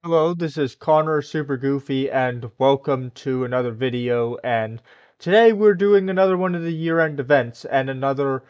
Hello, this is Connor Super Goofy, and welcome to another video. And today we're doing another one of the year-end events, and another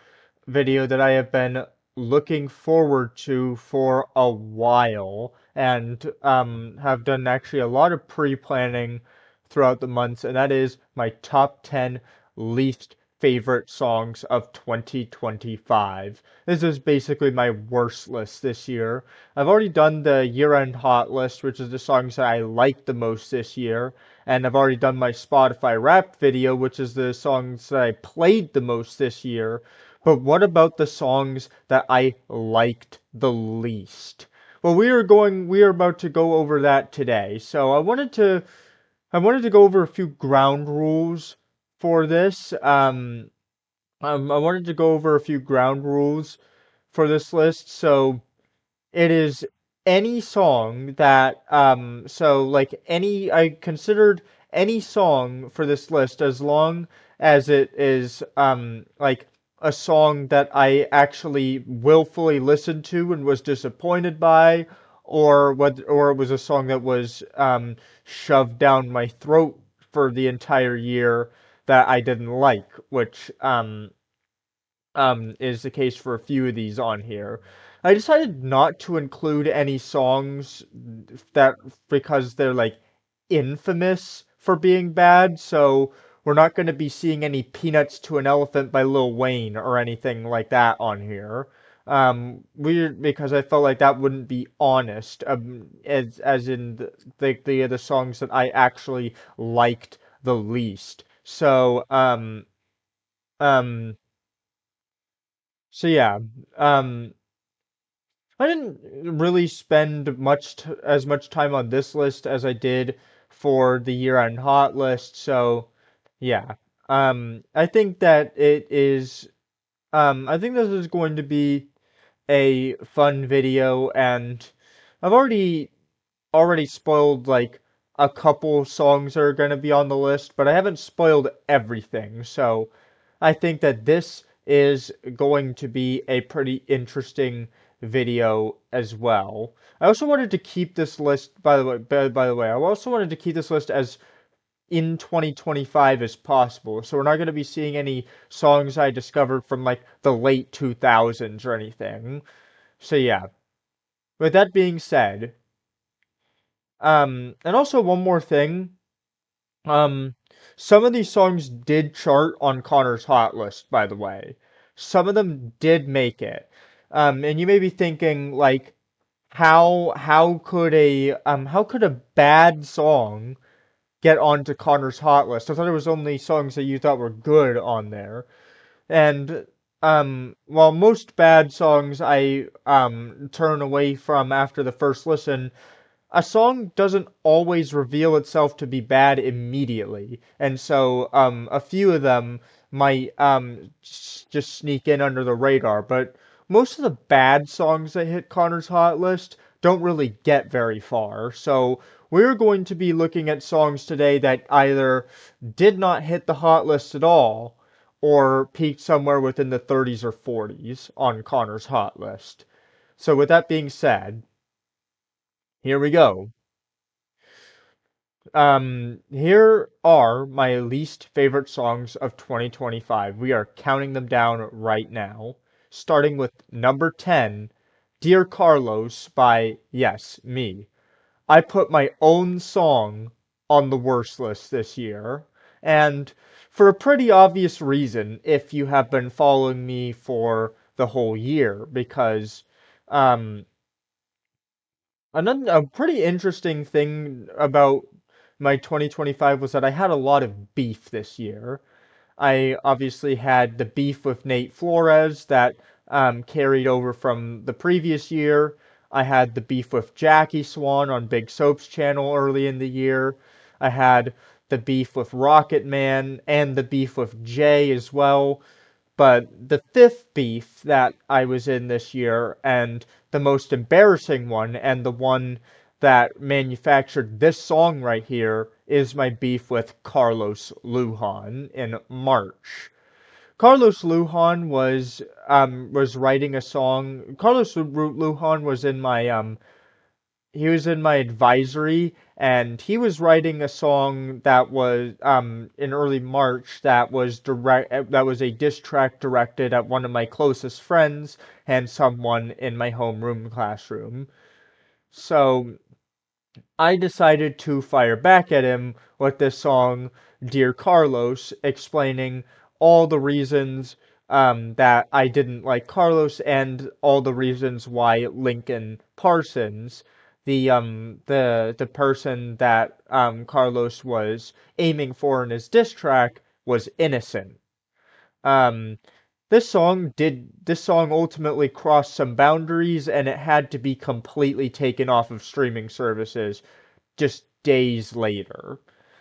video that I have been looking forward to for a while, and have done actually a lot of pre-planning throughout the months, and that is my top 10 least favorite songs of 2025. This is basically my worst list this year. I've already done the year-end hot list, which is the songs that I liked the most this year, and I've already done my Spotify Wrapped video, which is the songs that I played the most this year. But what about the songs that I liked the least? Well, we are about to go over that today. So I wanted to go over a few ground rules for this. I wanted to go over a few ground rules for this list. So it is any song that I considered any song for this list as long as it is like a song that I actually willfully listened to and was disappointed by, or it was a song that was shoved down my throat for the entire year that I didn't like, which is the case for a few of these on here. I decided not to include any songs that because they're like infamous for being bad, so we're not going to be seeing any Peanuts to an Elephant by Lil Wayne or anything like that on here. Because I felt like that wouldn't be honest, as in the songs that I actually liked the least. Um, so yeah, um, I didn't really spend as much time on this list as I did for the year-end hot list. So yeah, I think that it is. I think this is going to be a fun video, and I've already spoiled like a couple songs that are going to be on the list, but I haven't spoiled everything. So I think that this is going to be a pretty interesting video as well. I also wanted to keep this list, by the way, I also wanted to keep this list as in 2025 as possible. So we're not going to be seeing any songs I discovered from like the late 2000s or anything. So yeah. With that being said, and also one more thing, um, some of these songs did chart on Connor's hot list, by the way. Some of them did make it. And you may be thinking, like, how could a bad song get onto Connor's hot list? I thought it was only songs that you thought were good on there. And while most bad songs I turn away from after the first listen, a song doesn't always reveal itself to be bad immediately, and so a few of them might just sneak in under the radar. But most of the bad songs that hit Connor's hot list don't really get very far. So we're going to be looking at songs today that either did not hit the hot list at all, or peaked somewhere within the 30s or 40s on Connor's hot list. So with that being said, here we go. Here are my least favorite songs of 2025. We are counting them down right now. Starting with number 10, Dear Carlos by, yes, me. I put my own song on the worst list this year, and for a pretty obvious reason if you have been following me for the whole year, because um, a pretty interesting thing about my 2025 was that I had a lot of beef this year. I obviously had the beef with Nate Flores that carried over from the previous year. I had the beef with Jackie Swan on Big Soap's channel early in the year. I had the beef with Rocket Man and the beef with Jay as well. But the fifth beef that I was in this year, and the most embarrassing one, and the one that manufactured this song right here, is my beef with Carlos Lujan in March. Carlos Lujan was writing a song. Carlos Lujan was in my he was in my advisory, and he was writing a song that was in early March that was a diss track directed at one of my closest friends and someone in my homeroom classroom. So I decided to fire back at him with this song, Dear Carlos, explaining all the reasons that I didn't like Carlos and all the reasons why Lincoln Parsons, the person that Carlos was aiming for in his diss track, was innocent. Um, this song ultimately crossed some boundaries and it had to be completely taken off of streaming services just days later.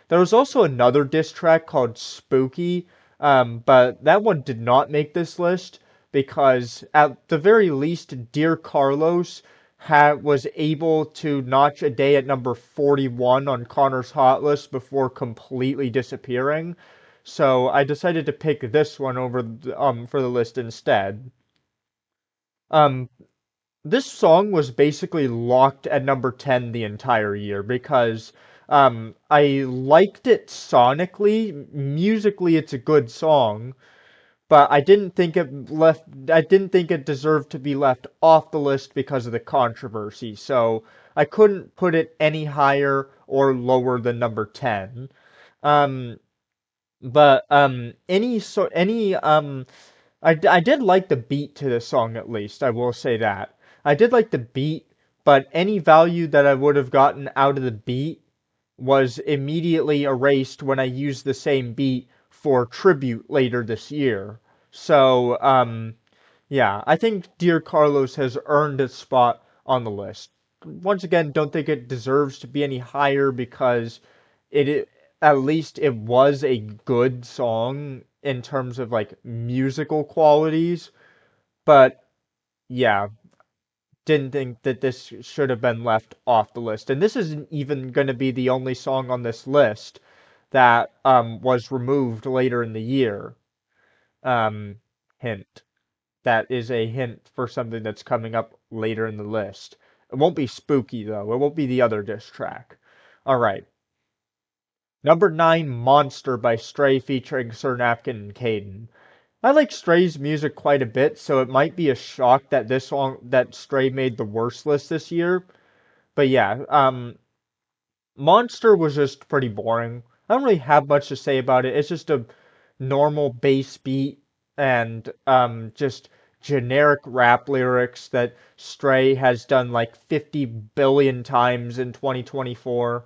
There was also another diss track called Spooky, but that one did not make this list because at the very least, Dear Carlos was able to notch a day at number 41 on Connor's Hot List before completely disappearing. So I decided to pick this one over for the list instead. Um, this song was basically locked at number 10 the entire year because I liked it sonically. Musically, it's a good song, but I didn't think it deserved to be left off the list because of the controversy. So I couldn't put it any higher or lower than number 10. Um, but any I did like the beat to this song at least, I will say that. I did like the beat, but any value that I would have gotten out of the beat was immediately erased when I used the same beat for Tribute later this year. So, yeah, I think Dear Carlos has earned its spot on the list. Once again, don't think it deserves to be any higher because it at least it was a good song in terms of like musical qualities, but yeah, didn't think that this should have been left off the list. And this isn't even going to be the only song on this list that was removed later in the year. Um, hint. That is a hint for something that's coming up later in the list. It won't be spooky though. It won't be the other diss track. All right. Number 9, Monster by Stray featuring Sir Napkin and Caden. I like Stray's music quite a bit, so it might be a shock that that Stray made the worst list this year. But yeah, Monster was just pretty boring. I don't really have much to say about it. It's just a normal bass beat and just generic rap lyrics that Stray has done like 50 billion times in 2024.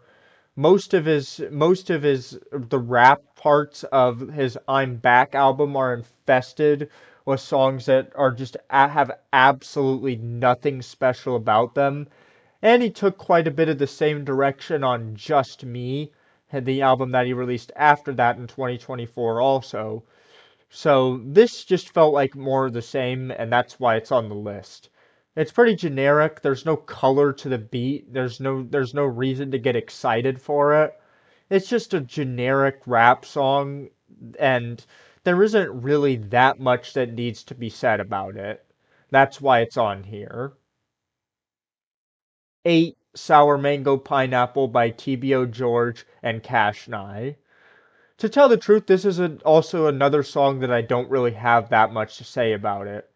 The rap parts of his I'm Back album are infested with songs that are just have absolutely nothing special about them. And he took quite a bit of the same direction on Just Me, the album that he released after that in 2024 also. So this just felt like more of the same, and that's why it's on the list. It's pretty generic. There's no color to the beat. There's no reason to get excited for it. It's just a generic rap song, and there isn't really that much that needs to be said about it. That's why it's on here. 8, Sour Mango Pineapple by TBO George and Cash Nye. To tell the truth, this is also another song that I don't really have that much to say about it.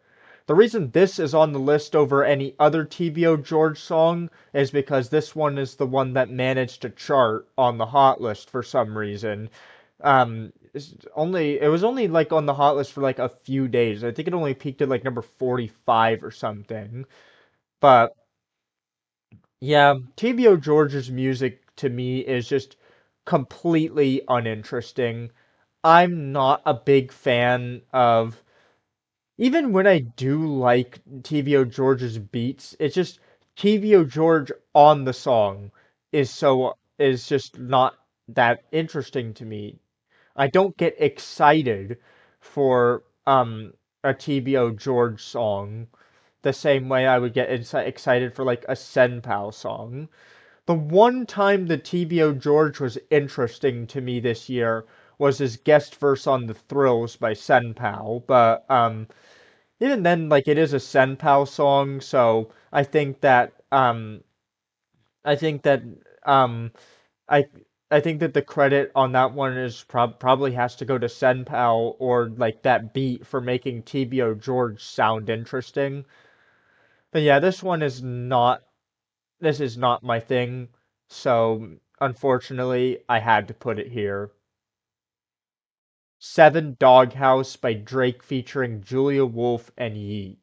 The reason this is on the list over any other TBO George song is because this one is the one that managed to chart on the hot list for some reason. It was only like on the hot list for like a few days. I think it only peaked at like number 45 or something. But yeah, TBO George's music to me is just completely uninteresting. I'm not a big fan of, even when I do like TVO George's beats, it's just TVO George on the song is just not that interesting to me. I don't get excited for a TVO George song the same way I would get excited for like a Senpal song. The one time the TVO George was interesting to me this year was his guest verse on The Thrills by Senpal, but even then, like, it is a Senpal song, so I think that I think that um I I think that the credit on that one is probably has to go to Senpal or like that beat for making TBO George sound interesting. But yeah, this is not my thing. So unfortunately, I had to put it here. 7 Doghouse by Drake featuring Julia Wolf and Yeet.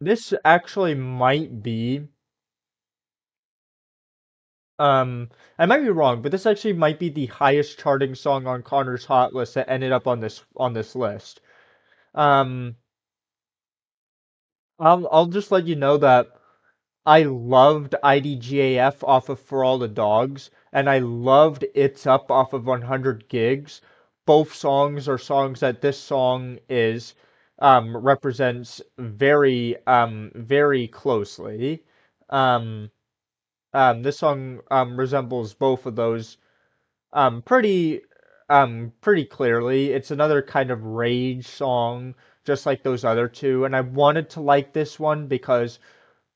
This actually might be I might be wrong, but this actually might be the highest charting song on Connor's Hot List that ended up on this list. Um, I'll just let you know that I loved IDGAF off of For All the Dogs, and I loved It's Up off of 100 Gigs. Both songs are songs that this song is represents very closely. Um, this song resembles both of those pretty pretty clearly. It's another kind of rage song, just like those other two, and I wanted to like this one because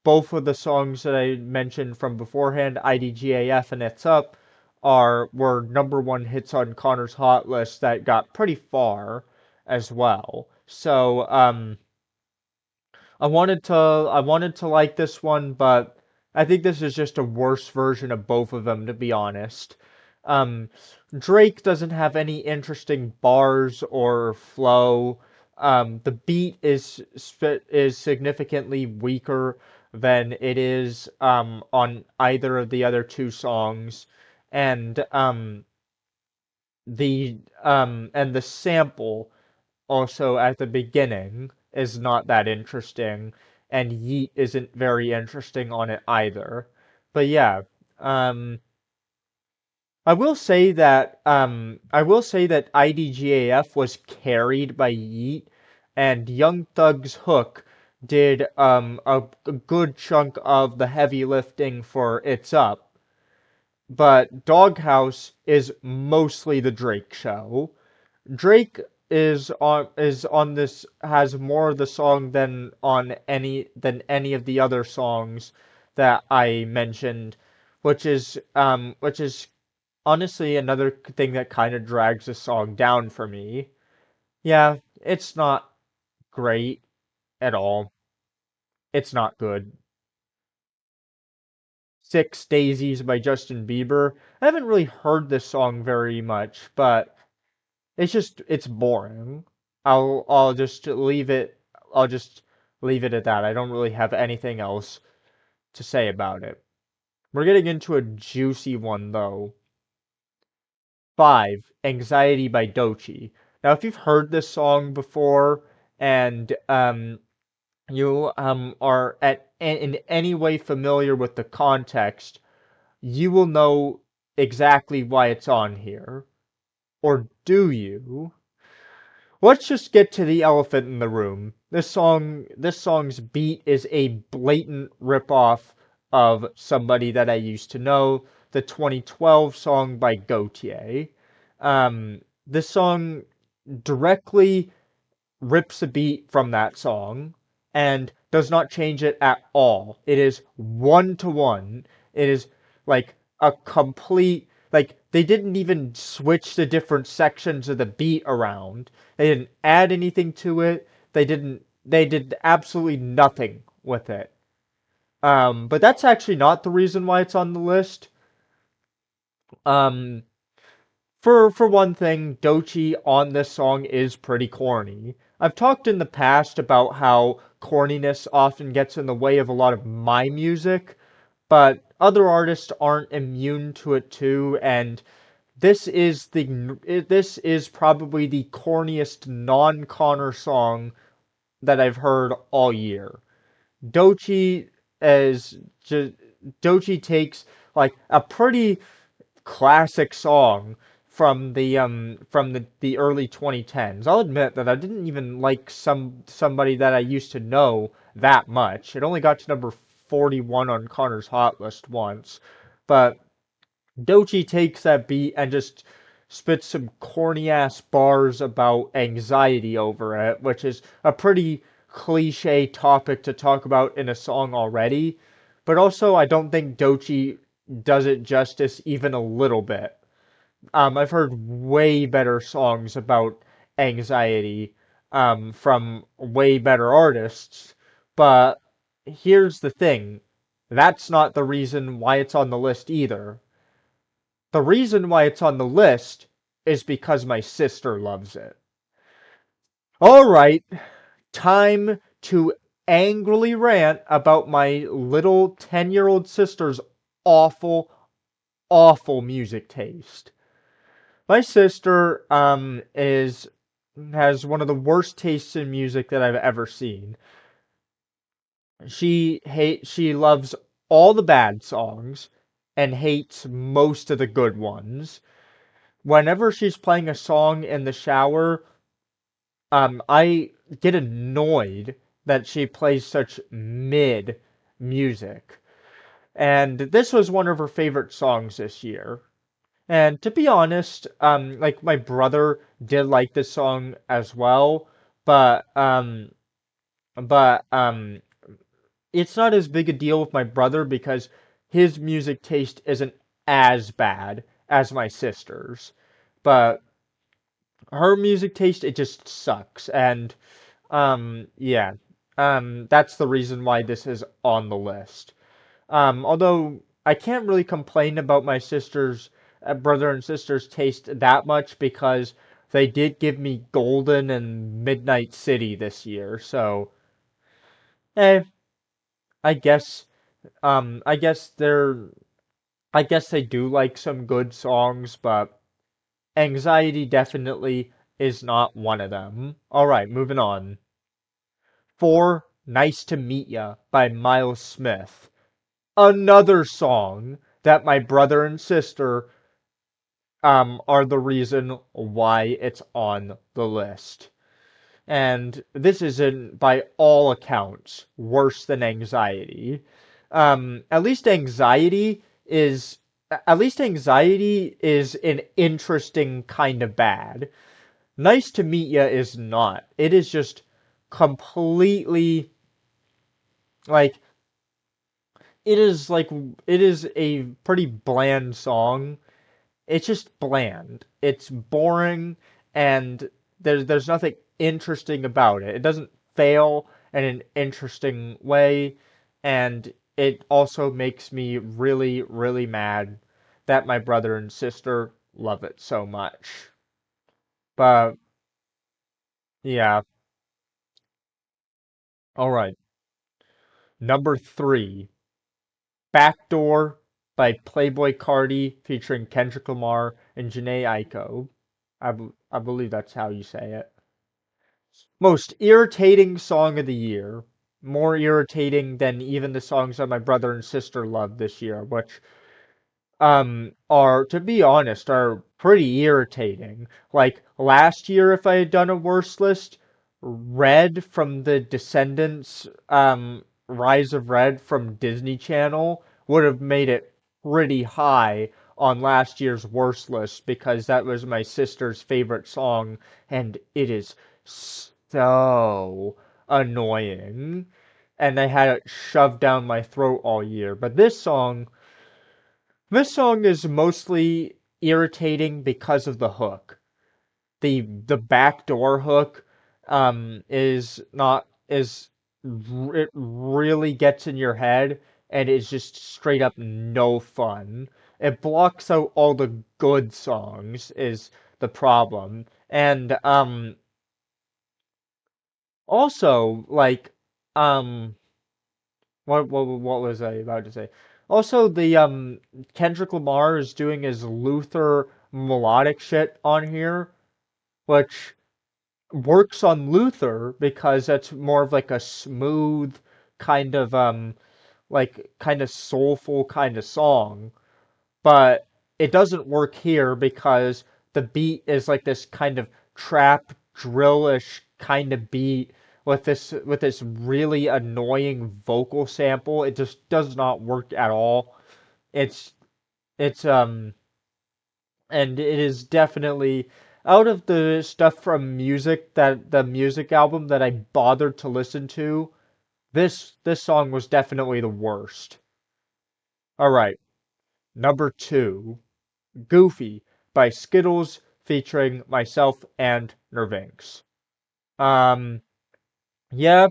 both of the songs that I mentioned from beforehand, IDGAF and It's Up, were #1 hits on Connor's Hot List that got pretty far as well. So I wanted to like this one, but I think this is just a worse version of both of them, to be honest. Um, Drake doesn't have any interesting bars or flow. The beat is significantly weaker than it is on either of the other two songs, and the sample also at the beginning is not that interesting, and Yeet isn't very interesting on it either. But yeah, um, I will say that IDGAF was carried by Yeet, and Young Thug's hook did a good chunk of the heavy lifting for It's Up, but Doghouse is mostly the Drake show. Drake is on this has more of the song than any of the other songs that I mentioned, which is honestly another thing that kind of drags the song down for me. Yeah, it's not great at all. It's not good. 6 Daisies by Justin Bieber. I haven't really heard this song very much, but it's boring. I'll just leave it I'll just leave it at that. I don't really have anything else to say about it. We're getting into a juicy one though. 5 Anxiety by Doechii. Now if you've heard this song before and you are in any way familiar with the context, you will know exactly why it's on here. Or do you? Let's just get to the elephant in the room. This song's beat is a blatant ripoff of Somebody That I Used to Know, the 2012 song by Gotye. This song directly rips a beat from that song and does not change it at all. It is one to one. It is like a complete like they didn't even switch the different sections of the beat around. They didn't add anything to it. They did absolutely nothing with it. But that's actually not the reason why it's on the list. Um, for one thing, Doechii on this song is pretty corny. I've talked in the past about how corniness often gets in the way of a lot of my music, but other artists aren't immune to it too, and this is probably the corniest non-Connor song that I've heard all year. Doechii as just Doechii takes like a pretty classic song from the early 2010s. I'll admit that I didn't even like somebody that I used to know that much. It only got to number 41 on Connor's Hot List once, but Doechii takes that beat and just spits some corny ass bars about anxiety over it, which is a pretty cliche topic to talk about in a song already. but also I don't think Doechii does it justice even a little bit. I've heard way better songs about anxiety from way better artists, but here's the thing. That's not the reason why it's on the list either. The reason why it's on the list is because my sister loves it. Alright, time to angrily rant about my little 10-year-old sister's awful, awful music taste. My sister is has one of the worst tastes in music that I've ever seen. She loves all the bad songs and hates most of the good ones. Whenever she's playing a song in the shower, I get annoyed that she plays such mid music. And this was one of her favorite songs this year. And to be honest, like my brother did like this song as well, but but it's not as big a deal with my brother because his music taste isn't as bad as my sister's. But her music taste, it just sucks. And yeah. That's the reason why this is on the list. Although I can't really complain about my sister's brother and sister's taste that much because they did give me Golden and Midnight City this year. So, eh, I guess I guess they do like some good songs, but Anxiety definitely is not one of them. All right, moving on. 4 Nice to Meet Ya by Miles Smith. Another song that my brother and sister are the reason why it's on the list. And this isn't, by all accounts, worse than Anxiety. At least Anxiety is an interesting kind of bad. Nice to Meet Ya is not. It is just completely like it is a pretty bland song. It's just bland. It's boring, and there's nothing interesting about it. It doesn't fail in an interesting way, and it also makes me really, really mad that my brother and sister love it so much. But yeah, all right. Number 3, Backdoor by Playboi Carti featuring Kendrick Lamar and Jhené Aiko. I believe that's how you say it. Most irritating song of the year. More irritating than even the songs that my brother and sister loved this year, which are, to be honest, are pretty irritating. Like last year, if I had done a worst list, Red from the Descendants, Rise of Red from Disney Channel would have made it pretty high on last year's worst list because that was my sister's favorite song, and it is so annoying. And I had it shoved down my throat all year. But this song is mostly irritating because of the hook. The backdoor hook is not is it really gets in your head and is just straight up no fun. It blocks out all the good songs is the problem. And also like um what was I about to say? Also, the Kendrick Lamar is doing his Luther melodic shit on here, which works on Luther because that's more of like a smooth kind of kind of soulful kind of song, but it doesn't work here because the beat is like this kind of trap drillish kind of beat with this really annoying vocal sample. It just does not work at all. It's it's and it is definitely out of the stuff from music that the music album that I bothered to listen to, this song was definitely the worst. Alright, number 2, Goofy by Skittles featuring myself and Nervinx. Um, yeah,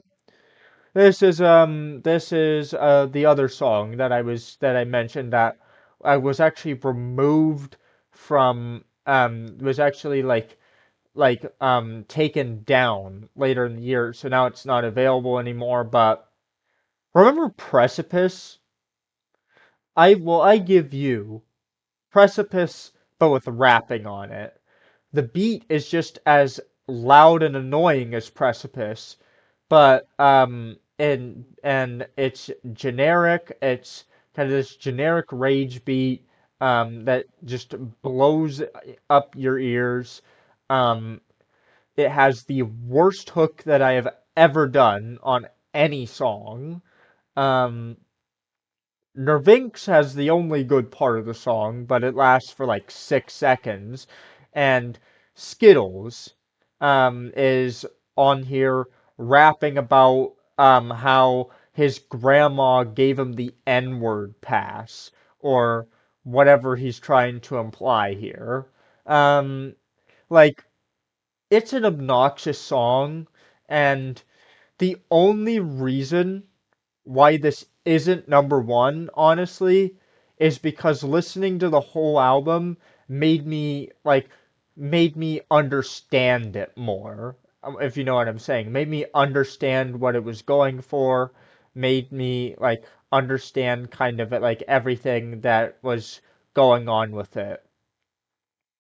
this is the other song that I mentioned that I was actually removed from was actually taken down later in the year, so now it's not available anymore. But remember Precipice? I give you Precipice, but with rapping on it. The beat is just as loud and annoying as Precipice, but and it's generic. It's kind of this generic rage beat that just blows up your ears. Um, it has the worst hook that I have ever done on any song. Um, Nervinx has the only good part of the song, but it lasts for like 6 seconds. And Skittles is on here rapping about how his grandma gave him the N-word pass, or whatever he's trying to imply here. Um, like, it's an obnoxious song, and the only reason why this isn't number one, honestly, is because listening to the whole album made me understand it more. If you know what I'm saying, made me understand what it was going for, made me understand kind of everything that was going on with it.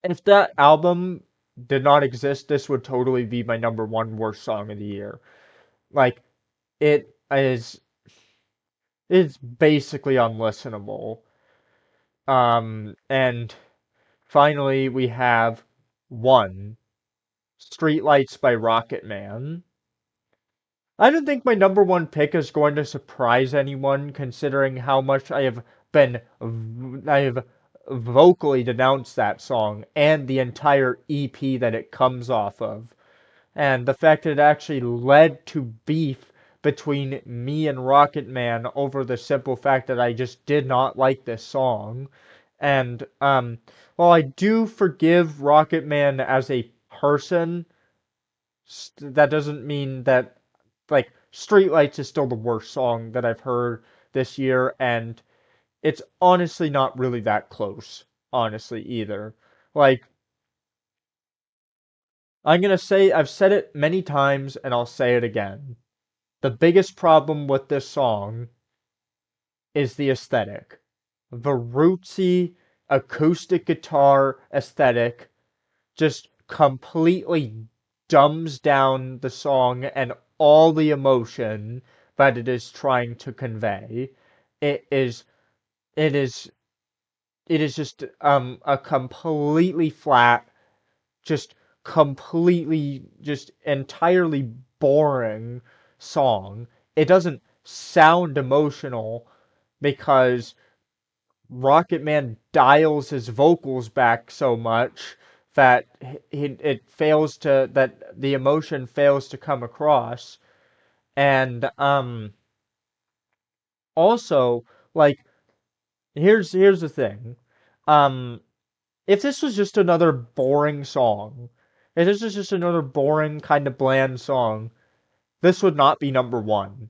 If that album did not exist, this would totally be my number one worst song of the year. Like it is it's basically unlistenable. And finally we have one, Streetlights by Rocket Man. I don't think my number one pick is going to surprise anyone, considering how much I have vocally denounced that song and the entire EP that it comes off of. And the fact that it actually led to beef between me and Rocket Man over the simple fact that I just did not like this song. And while I do forgive Rocket Man as a person, that doesn't mean that Streetlights is still the worst song that I've heard this year, and it's honestly not really that close, honestly either. Like I'm gonna say I've said it many times and I'll say it again. The biggest problem with this song is the aesthetic. The rootsy acoustic guitar aesthetic just completely dumbs down the song and all the emotion that it is trying to convey. It is it is it is just a completely flat, just completely, just entirely boring song. It doesn't sound emotional because Rocket Man dials his vocals back so much that that the emotion fails to come across. And also, like, here's the thing. Um if this was just another boring song, if this was just another boring kind of bland song, this would not be number one.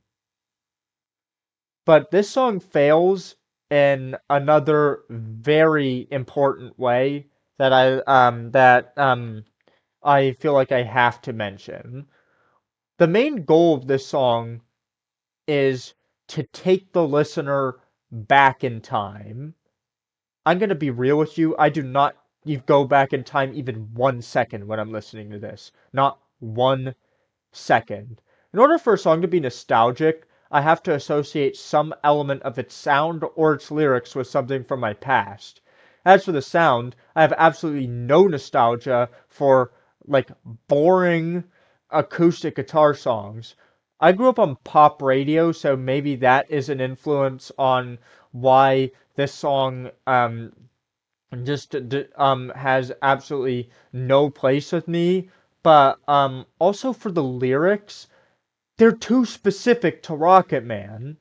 But this song fails in another very important way that I feel like I have to mention. The main goal of this song is to take the listener back in time. I'm gonna be real with you. I do not you go back in time even 1 second when I'm listening to this. Not 1 second. In order for a song to be nostalgic, I have to associate some element of its sound or its lyrics with something from my past. As for the sound, I have absolutely no nostalgia for boring acoustic guitar songs. I grew up on pop radio, so maybe that is an influence on why this song just has absolutely no place with me. But also for the lyrics, they're too specific to Rocket Man.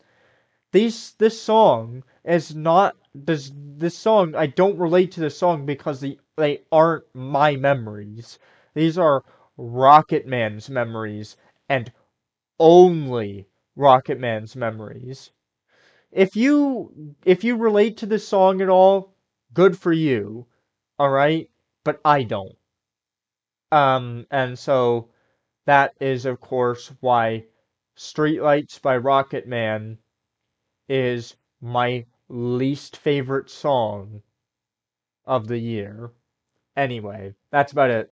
this song is not this song. I don't relate to this song because they aren't my memories. These are Rocket Man's memories and only Rocket Man's memories. If you relate to this song at all, good for you. All right, but I don't. And so that is of course why Streetlights by Rocket Man is my least favorite song of the year. Anyway, that's about it.